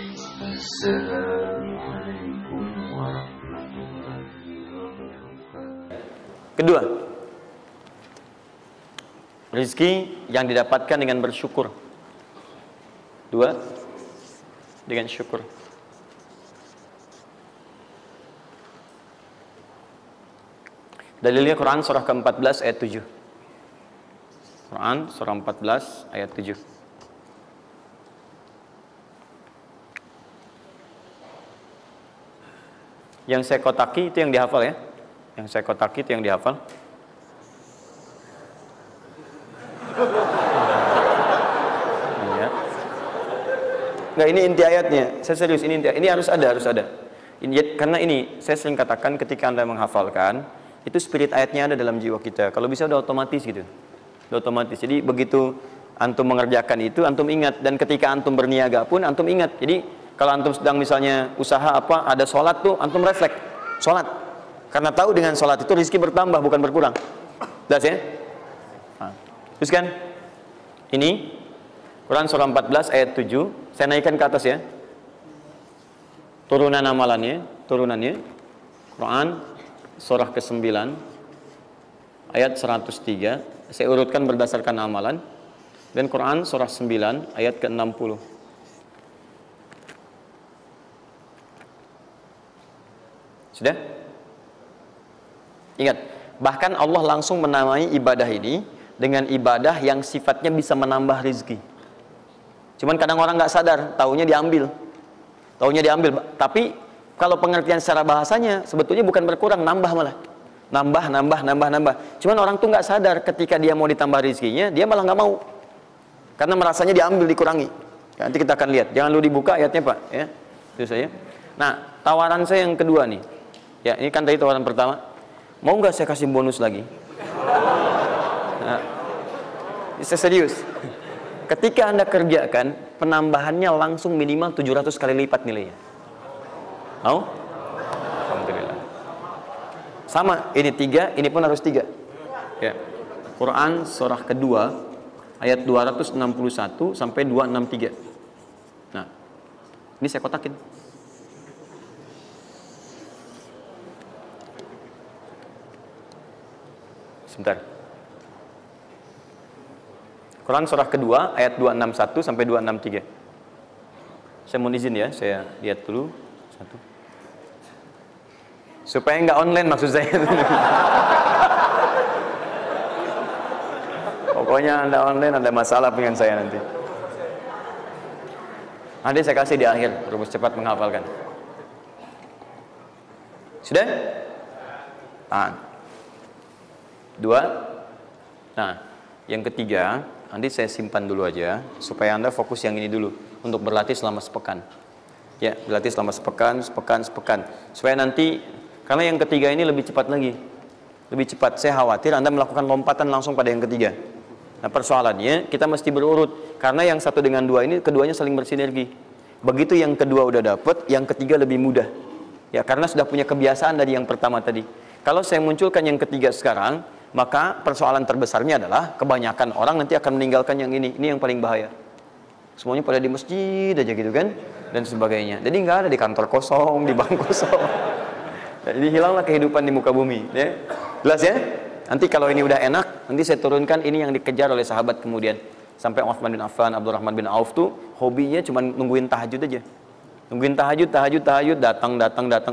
Assalamualaikum warahmatullahi wabarakatuh. Kedua, rezeki yang didapatkan dengan bersyukur. Dua, dengan syukur. Dalilnya Quran surah ke-14 ayat 7. Quran surah 14 ayat 7. Yang saya kotaki itu yang dihafal ya. Yang saya kotaki itu yang dihafal. Iya. Enggak, ini inti ayatnya. Saya serius, ini inti. Ini harus ada. Ini, karena ini saya sering katakan ketika Anda menghafalkan, itu spirit ayatnya ada dalam jiwa kita. Kalau bisa udah otomatis gitu. Udah otomatis. Jadi begitu antum mengerjakan itu, antum ingat. Dan ketika antum berniaga pun, antum ingat. Jadi kalau antum sedang misalnya usaha apa, ada sholat tuh, antum refleks sholat. Karena tahu dengan sholat itu rezeki bertambah, bukan berkurang. Jelas ya? Nah, teruskan. Ini Quran surah 14 ayat 7. Saya naikkan ke atas ya. Turunannya. Quran surah ke-9 ayat 103. Saya urutkan berdasarkan amalan. Dan Quran surah 9 ayat ke-60. Sudah? Ingat, bahkan Allah langsung menamai ibadah ini dengan ibadah yang sifatnya bisa menambah rezeki. Cuman kadang orang nggak sadar, taunya diambil. Tapi kalau pengertian secara bahasanya sebetulnya bukan berkurang, nambah malah. Nambah. Cuman orang tuh nggak sadar ketika dia mau ditambah rezekinya, dia malah nggak mau. Karena merasanya diambil, dikurangi. Nanti kita akan lihat. Jangan lu dibuka ayatnya, Pak, ya. Itu saya. Nah, tawaran saya yang kedua nih. Ya, ini kan tadi tawaran pertama. Mau nggak saya kasih bonus lagi? Nah, saya serius. Ketika Anda kerjakan, penambahannya langsung minimal 700 kali lipat nilainya. Mau? Alhamdulillah. Sama, ini 3, ini pun harus 3. Ya. Quran surah kedua ayat 261 sampai 263. Nah, ini saya kotakin. Sebentar. Quran surah kedua ayat 261 sampai 263. Saya mohon izin ya, saya lihat dulu satu. Supaya nggak online maksud saya. Pokoknya Anda online ada masalah dengan saya nanti. Nanti saya kasih di akhir, rumus cepat menghafalkan. Sudah? Tahan. 2. Nah, yang ketiga, nanti saya simpan dulu aja supaya Anda fokus yang ini dulu untuk berlatih selama sepekan. Ya, berlatih selama sepekan. Supaya nanti, karena yang ketiga ini lebih cepat lagi. Lebih cepat. Saya khawatir Anda melakukan lompatan langsung pada yang ketiga. Nah, persoalannya kita mesti berurut karena yang satu dengan dua ini keduanya saling bersinergi. Begitu yang kedua udah dapet, yang ketiga lebih mudah. Ya, karena sudah punya kebiasaan dari yang pertama tadi. Kalau saya munculkan yang ketiga sekarang, maka persoalan terbesarnya adalah kebanyakan orang nanti akan meninggalkan yang ini yang paling bahaya. Semuanya pada di masjid aja gitu kan, dan sebagainya. Jadi nggak ada di kantor kosong, di bank kosong. Jadi hilanglah kehidupan di muka bumi. Ya. Jelas ya? Nanti kalau ini udah enak, nanti saya turunkan ini yang dikejar oleh sahabat kemudian. Sampai Utsman bin Affan, Abdurrahman bin Auf tuh hobinya cuma nungguin tahajud aja. Nungguin tahajud, datang.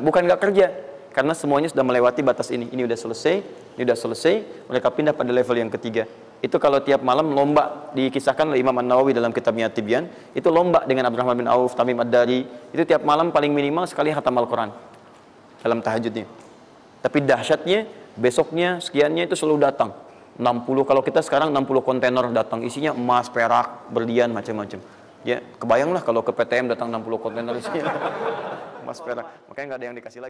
Bukan nggak kerja. Karena semuanya sudah melewati batas ini. Ini udah selesai, mereka pindah pada level yang ketiga. Itu kalau tiap malam lomba, dikisahkan oleh Imam An-Nawawi dalam kitabnya Tibyan, itu lomba dengan Abdurrahman bin Auf, Tamim Ad-Dari, itu tiap malam paling minimal sekali khatam Al-Quran dalam tahajudnya. Tapi dahsyatnya, besoknya, sekiannya itu selalu datang. 60, kalau kita sekarang 60 kontainer datang, isinya emas, perak, berlian, macam-macam. Ya, kebayanglah kalau ke PTM datang 60 kontainer isinya emas, perak. Makanya nggak ada yang dikasih lagi.